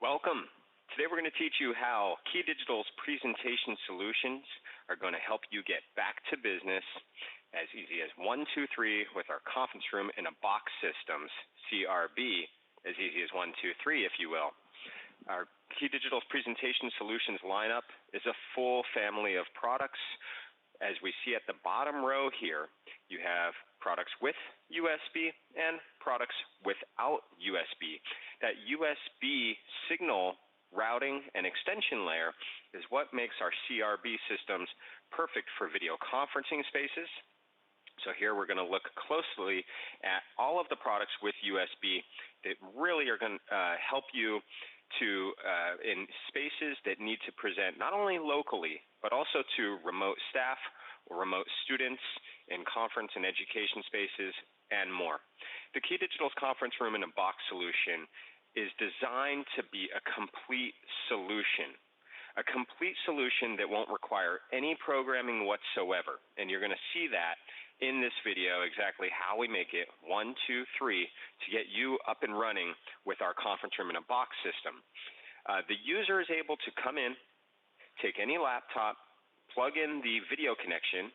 Welcome. Today we're going to teach you how KeyDigital's presentation solutions are going to help you get back to business as easy as 1, 2, 3 with our conference room in a box systems, CRB, as easy as 1, 2, 3 if you will. Our KeyDigital's presentation solutions lineup is a full family of products. As we see at the bottom row here, you have products with USB and products without USB. That USB signal routing and extension layer is what makes our CRB systems perfect for video conferencing spaces. So here we're going to look closely at all of the products with USB that really are going to help you to in spaces that need to present not only locally but also to remote staff or remote students in conference and education spaces and more. The KeyDigital's conference room in a box solution is designed to be a complete solution that won't require any programming whatsoever. And you're going to see that in this video exactly how we make it 1, 2, 3 to get you up and running with our conference room in a box system. The user is able to come in, take any laptop, plug in the video connection.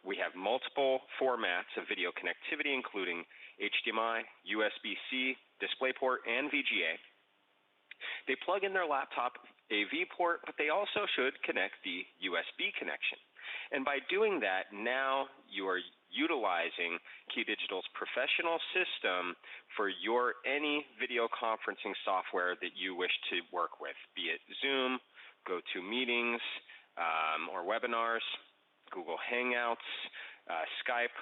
We have multiple formats of video connectivity, including HDMI, USB-C, DisplayPort, and VGA. They plug in their laptop AV port, but they also should connect the USB connection. And by doing that, now you are utilizing KeyDigital's professional system for your any video conferencing software that you wish to work with, be it Zoom, GoToMeetings, or webinars, Google Hangouts, Skype,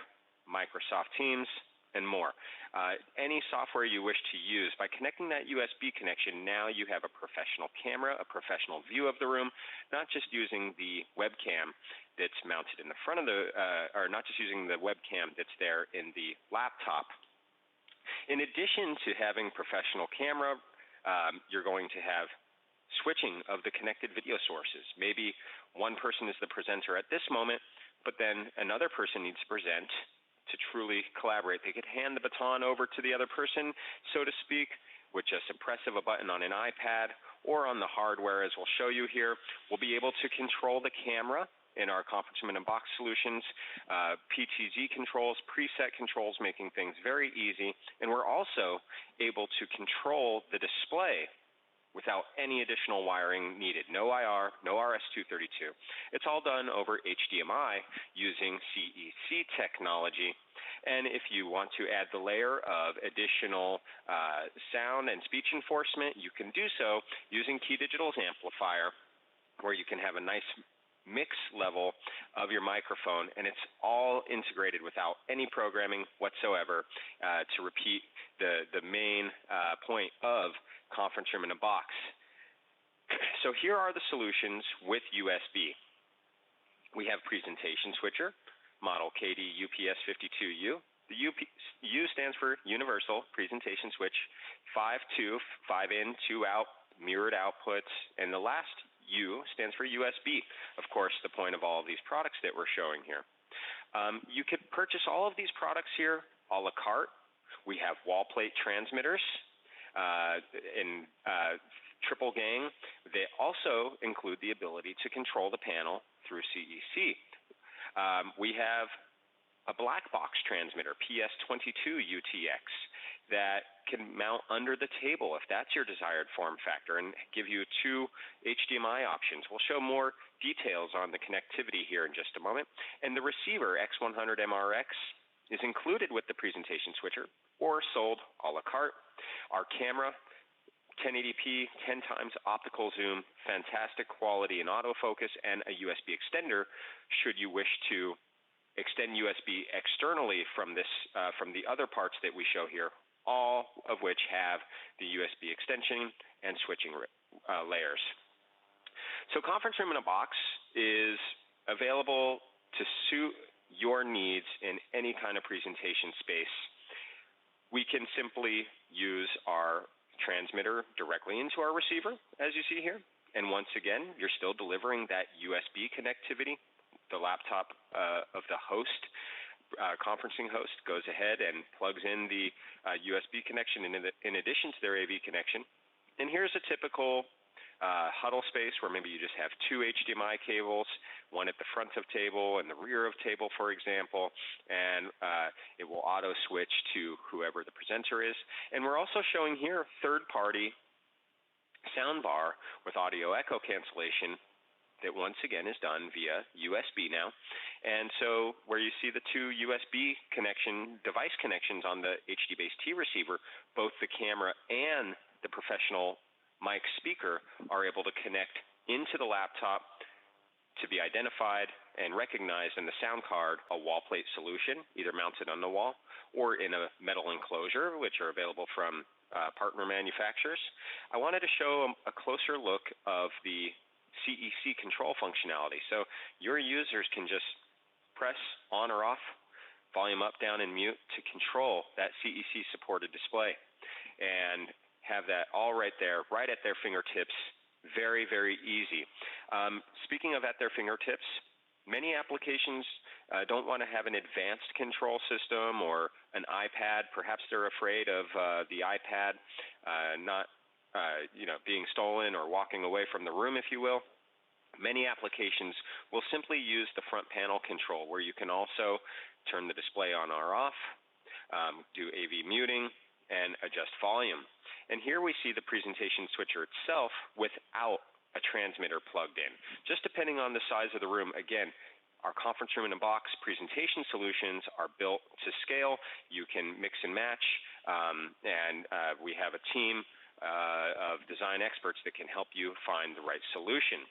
Microsoft Teams, and more. Any software you wish to use, by connecting that USB connection, now you have a professional camera, a professional view of the room, not just using the webcam that's mounted in the front of the, or not just using the webcam that's there in the laptop. In addition to having professional camera, you're going to have switching of the connected video sources. Maybe one person is the presenter at this moment, but then another person needs to present to truly collaborate. They could hand the baton over to the other person, so to speak, with just a press of a button on an iPad or on the hardware, as we'll show you here. We'll be able to control the camera in our conference room in a box solutions, PTZ controls, preset controls, making things very easy. And we're also able to control the display without any additional wiring needed. No IR, no RS-232. It's all done over HDMI using CEC technology. And if you want to add the layer of additional sound and speech enforcement, you can do so using KeyDigital's amplifier, where you can have a nice mix level of your microphone, and it's all integrated without any programming whatsoever to repeat the main point of conference room in a box. So here are the solutions with USB. We have presentation switcher, model KD-UPS52U. The U stands for Universal Presentation Switch, 5-2, 5 in, 2 out, mirrored outputs, and the last U stands for USB, of course, the point of all of these products that we're showing here. You could purchase all of these products here a la carte. We have wall plate transmitters in triple gang. They also include the ability to control the panel through CEC. We have a black box transmitter, PS22UTX, that can mount under the table if that's your desired form factor, and give you 2 HDMI options. We'll show more details on the connectivity here in just a moment. And the receiver, X100MRX, is included with the presentation switcher or sold a la carte. Our camera, 1080p, 10 times optical zoom, fantastic quality in autofocus, and a USB extender should you wish to extend USB externally from this, from the other parts that we show here, all of which have the USB extension and switching layers. So conference room in a box is available to suit your needs in any kind of presentation space. We can simply use our transmitter directly into our receiver, as you see here. And once again, you're still delivering that USB connectivity. The laptop of the host, conferencing host, goes ahead and plugs in the USB connection in addition to their AV connection. And here's a typical huddle space where maybe you just have two HDMI cables, one at the front of table and the rear of table, for example, and it will auto switch to whoever the presenter is. And we're also showing here third-party soundbar with audio echo cancellation that once again is done via USB now. And so where you see the two USB device connections on the HD Base T receiver, both the camera and the professional mic speaker are able to connect into the laptop to be identified and recognized in the sound card, a wall plate solution, either mounted on the wall or in a metal enclosure, which are available from partner manufacturers. I wanted to show a closer look of the CEC control functionality. So your users can just press on or off, volume up, down, and mute to control that CEC supported display and have that all right there, right at their fingertips. Very, very easy. Speaking of at their fingertips, many applications don't want to have an advanced control system or an iPad. Perhaps they're afraid of the iPad not being stolen or walking away from the room, if you will. Many applications will simply use the front panel control, where you can also turn the display on or off, do AV muting, and adjust volume. And here we see the presentation switcher itself without a transmitter plugged in. Just depending on the size of the room, again, our conference room in a box presentation solutions are built to scale. You can mix and match, and we have a team of design experts that can help you find the right solution.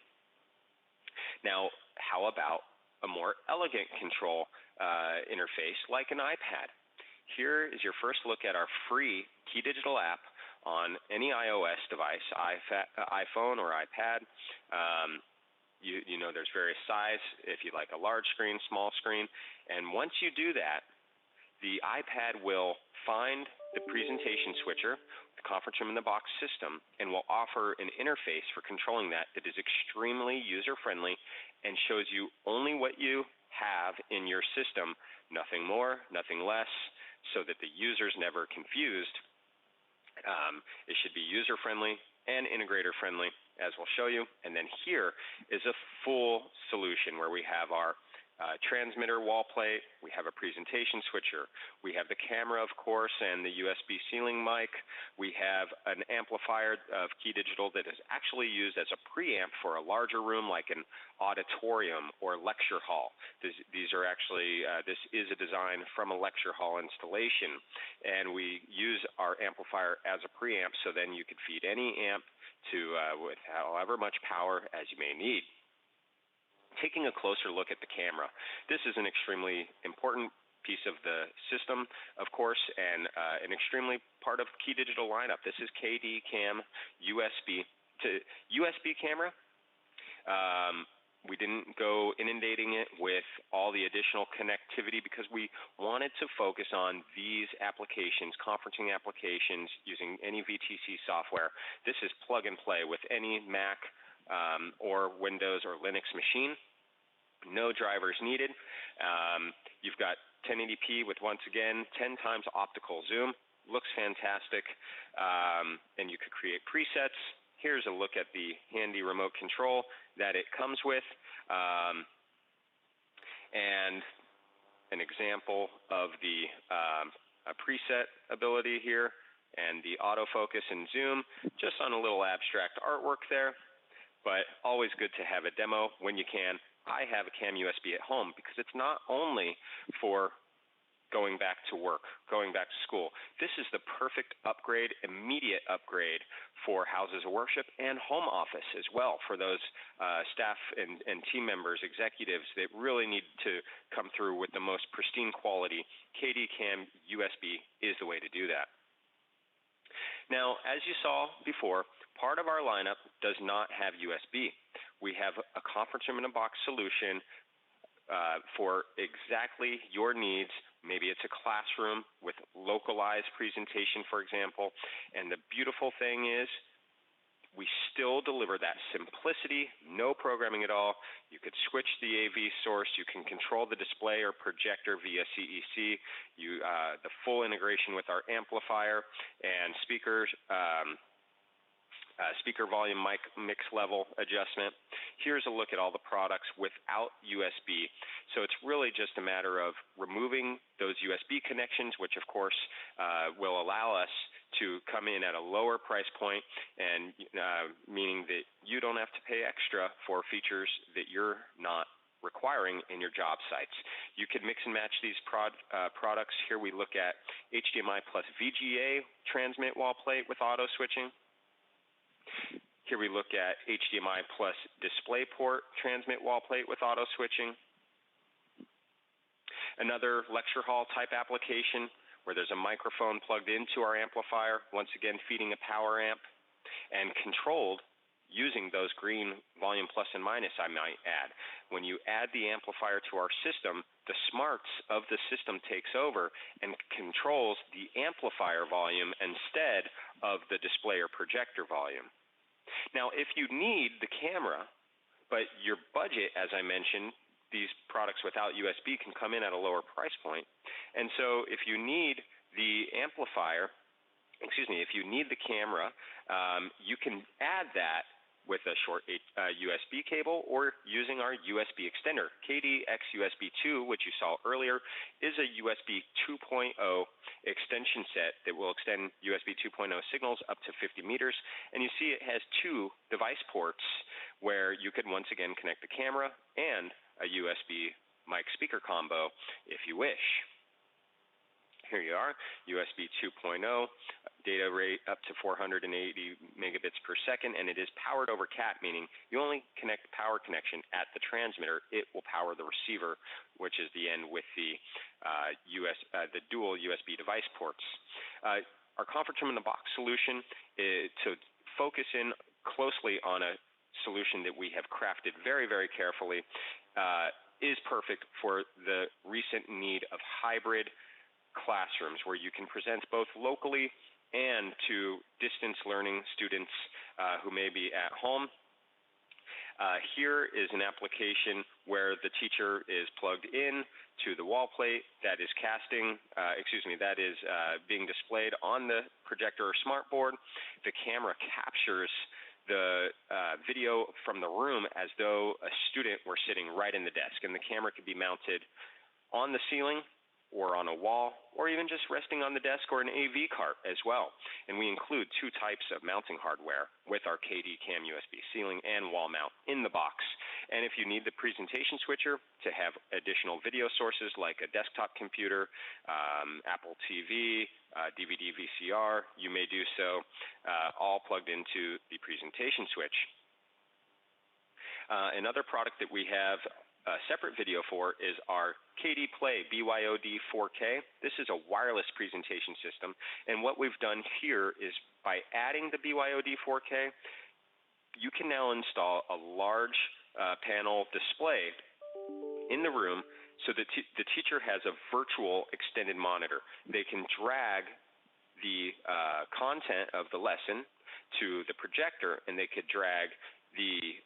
Now, how about a more elegant control interface like an iPad? Here is your first look at our free KeyDigital app on any iOS device, iPhone or iPad. You know there's various size, if you like a large screen, small screen. And once you do that, the iPad will find the presentation switcher, the conference room in the box system, and will offer an interface for controlling that is extremely user-friendly and shows you only what you have in your system, nothing more, nothing less, so that the user's never confused. It should be user-friendly and integrator-friendly, as we'll show you. And then here is a full solution where we have our transmitter wall plate, we have a presentation switcher, we have the camera, of course, and the USB ceiling mic. We have an amplifier of KeyDigital that is actually used as a preamp for a larger room like an auditorium or lecture hall. These are actually, this is a design from a lecture hall installation, and we use our amplifier as a preamp, so then you could feed any amp to with however much power as you may need. Taking a closer look at the camera, this is an extremely important piece of the system, of course, and an extremely part of KeyDigital lineup. This is KdCam USB. USB camera, we didn't go inundating it with all the additional connectivity because we wanted to focus on these applications, conferencing applications, using any VTC software. This is plug and play with any Mac or Windows or Linux machine. No drivers needed. You've got 1080p with, once again, 10 times optical zoom. Looks fantastic. And you could create presets. Here's a look at the handy remote control that it comes with. And an example of the preset ability here and the autofocus and zoom, just on a little abstract artwork there. But always good to have a demo when you can. I have a Cam USB at home because it's not only for going back to work, going back to school. This is the perfect upgrade, immediate upgrade for houses of worship and home office as well, for those staff and team members, executives that really need to come through with the most pristine quality. KdCam USB is the way to do that. Now, as you saw before, part of our lineup does not have USB. We have a conference room in a box solution for exactly your needs. Maybe it's a classroom with localized presentation, for example. And the beautiful thing is we still deliver that simplicity, no programming at all. You could switch the AV source. You can control the display or projector via CEC. The full integration with our amplifier and speakers. speaker volume, mic mix level adjustment. Here's a look at all the products without USB. So it's really just a matter of removing those USB connections, which of course will allow us to come in at a lower price point, and meaning that you don't have to pay extra for features that you're not requiring in your job sites. You could mix and match these products. Here we look at HDMI plus VGA transmit wall plate with auto switching. Here we look at HDMI plus DisplayPort transmit wall plate with auto switching. Another lecture hall type application where there's a microphone plugged into our amplifier, once again feeding a power amp, and controlled using those green volume plus and minus, I might add. When you add the amplifier to our system, the smarts of the system takes over and controls the amplifier volume instead of the display or projector volume. Now, if you need the camera, but your budget, as I mentioned, these products without USB can come in at a lower price point. And so if you need the amplifier, if you need the camera, you can add that with a short USB cable or using our USB extender. KdX USB 2, which you saw earlier, is a USB 2.0 extension set that will extend USB 2.0 signals up to 50 meters. And you see it has two device ports where you could once again connect the camera and a USB mic speaker combo if you wish. Here you are, USB 2.0, data rate up to 480 megabits per second, and it is powered over CAT, meaning you only connect the power connection at the transmitter. It will power the receiver, which is the end with the the dual USB device ports. Our conference room in the box solution is to focus in closely on a solution that we have crafted very, very carefully, is perfect for the recent need of hybrid classrooms where you can present both locally and to distance learning students who may be at home. Here is an application where the teacher is plugged in to the wall plate that is that is being displayed on the projector or smartboard. The camera captures the video from the room as though a student were sitting right in the desk, and the camera could be mounted on the ceiling or on a wall, or even just resting on the desk or an AV cart as well. And we include two types of mounting hardware with our KdCam USB ceiling and wall mount in the box. And if you need the presentation switcher to have additional video sources like a desktop computer, Apple TV, DVD, VCR, you may do so, all plugged into the presentation switch. Another product that we have a separate video for is our KdPlay BYOD 4K. This is a wireless presentation system, and what we've done here is by adding the BYOD 4K, you can now install a large panel display in the room so that the teacher has a virtual extended monitor. They can drag the content of the lesson to the projector, and they could drag the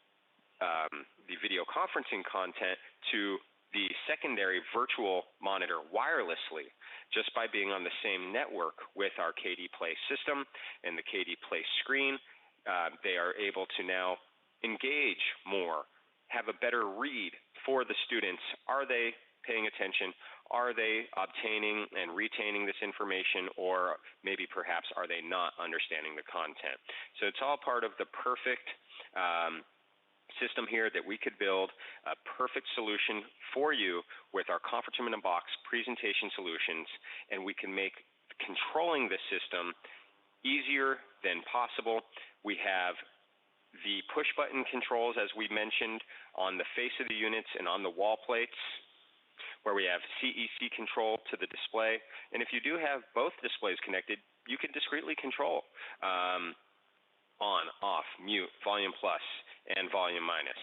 video conferencing content to the secondary virtual monitor wirelessly just by being on the same network with our KdPlay system and the KdPlay screen. They are able to now engage more, have a better read for the students. Are they paying attention? Are they obtaining and retaining this information, or maybe perhaps are they not understanding the content? So it's all part of the perfect system here that we could build a perfect solution for you with our conference room in a box presentation solutions, and we can make controlling the system easier than possible. We have the push button controls, as we mentioned, on the face of the units and on the wall plates, where we have CEC control to the display. And if you do have both displays connected, you can discreetly control on, off, mute, volume plus, and volume minus.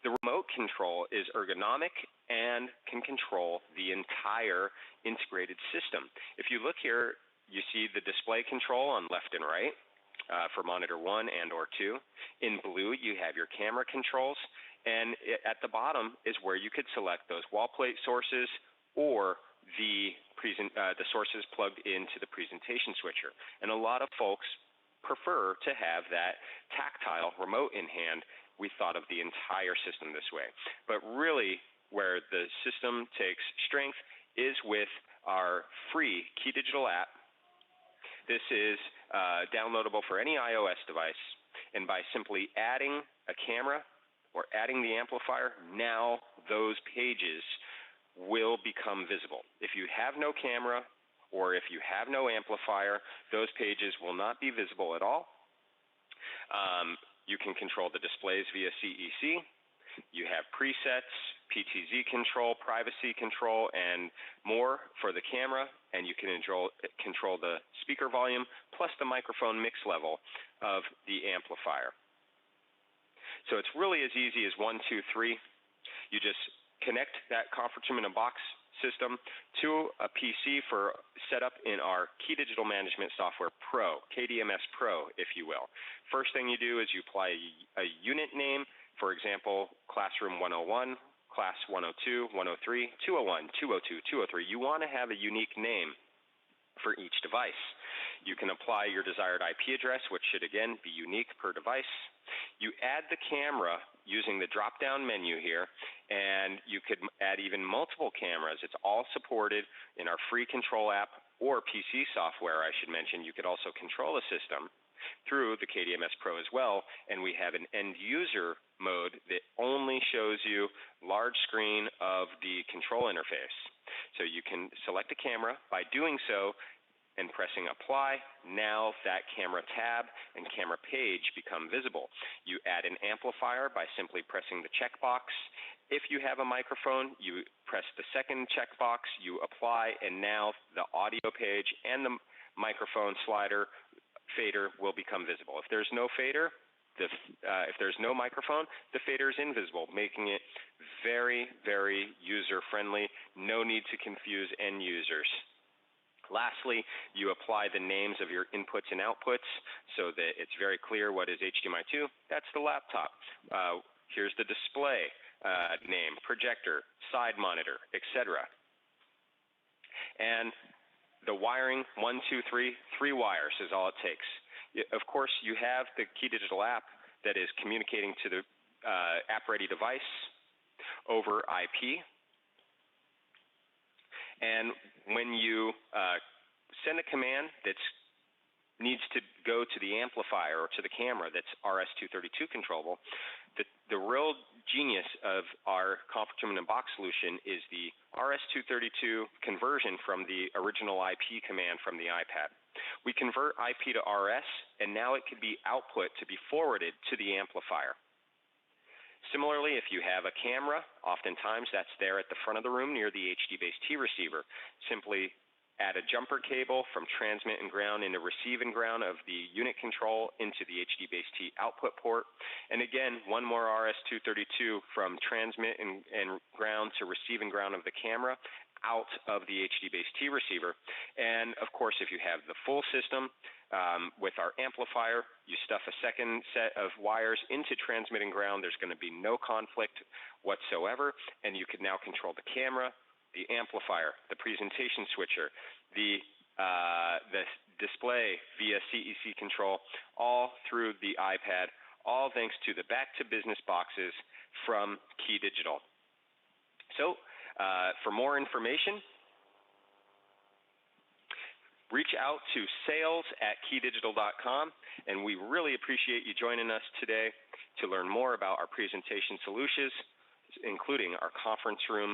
The remote control is ergonomic and can control the entire integrated system. If you look here, you see the display control on left and right for monitor 1 and or 2. In blue, you have your camera controls, and at the bottom is where you could select those wall plate sources or the sources plugged into the presentation switcher. And a lot of folks prefer to have that tactile remote in hand, we thought of the entire system this way. But really, where the system takes strength is with our free KeyDigital app. This is downloadable for any iOS device, and by simply adding a camera or adding the amplifier, now those pages will become visible. If you have no camera or if you have no amplifier, those pages will not be visible at all. You can control the displays via CEC. You have presets, PTZ control, privacy control, and more for the camera, and you can control the speaker volume plus the microphone mix level of the amplifier. So it's really as easy as 1, 2, 3. You just connect that conference room in a box system to a PC for setup in our Key Digital Management Software Pro, KDMS Pro, if you will. First thing you do is you apply a unit name. For example, Classroom 101, Class 102, 103, 201, 202, 203. You want to have a unique name for each device. You can apply your desired IP address, which should again be unique per device. You add the camera using the drop-down menu here, and you could add even multiple cameras. It's all supported in our free control app or PC software, I should mention. You could also control the system through the KDMS Pro as well, and we have an end user mode that only shows you large screen of the control interface. So you can select a camera. By doing so and pressing apply, now that camera tab and camera page become visible. You add an amplifier by simply pressing the checkbox. If you have a microphone, you press the second checkbox, you apply, and now the audio page and the microphone slider fader will become visible. If there's no fader, if there's no microphone, the fader is invisible, making it very, very user-friendly. No need to confuse end users. Lastly, you apply the names of your inputs and outputs so that it's very clear what is HDMI 2. That's the laptop. Here's the display name, projector, side monitor, etc. And the wiring, 1, 2, 3, 3 wires is all it takes. Of course, you have the Key Digital app that is communicating to the app-ready device over IP. And when you send a command that needs to go to the amplifier or to the camera that's RS-232 controllable, the real genius of our conference room in a box solution is the RS-232 conversion from the original IP command from the iPad. We convert IP to RS, and now it could be output to be forwarded to the amplifier. Similarly, if you have a camera, oftentimes that's there at the front of the room near the HD-based T receiver. Simply add a jumper cable from transmit and ground into receive and ground of the unit control into the HD-based T output port. And again, one more RS-232 from transmit and ground to receive and ground of the camera out of the HD-based T receiver. And of course, if you have the full system with our amplifier, you stuff a second set of wires into transmit and ground. There's going to be no conflict whatsoever, and you can now control the camera, the amplifier, the presentation switcher, the display via CEC control, all through the iPad, all thanks to the Back to Business boxes from Key Digital. So for more information, reach out to sales@keydigital.com, and we really appreciate you joining us today to learn more about our presentation solutions, including our conference room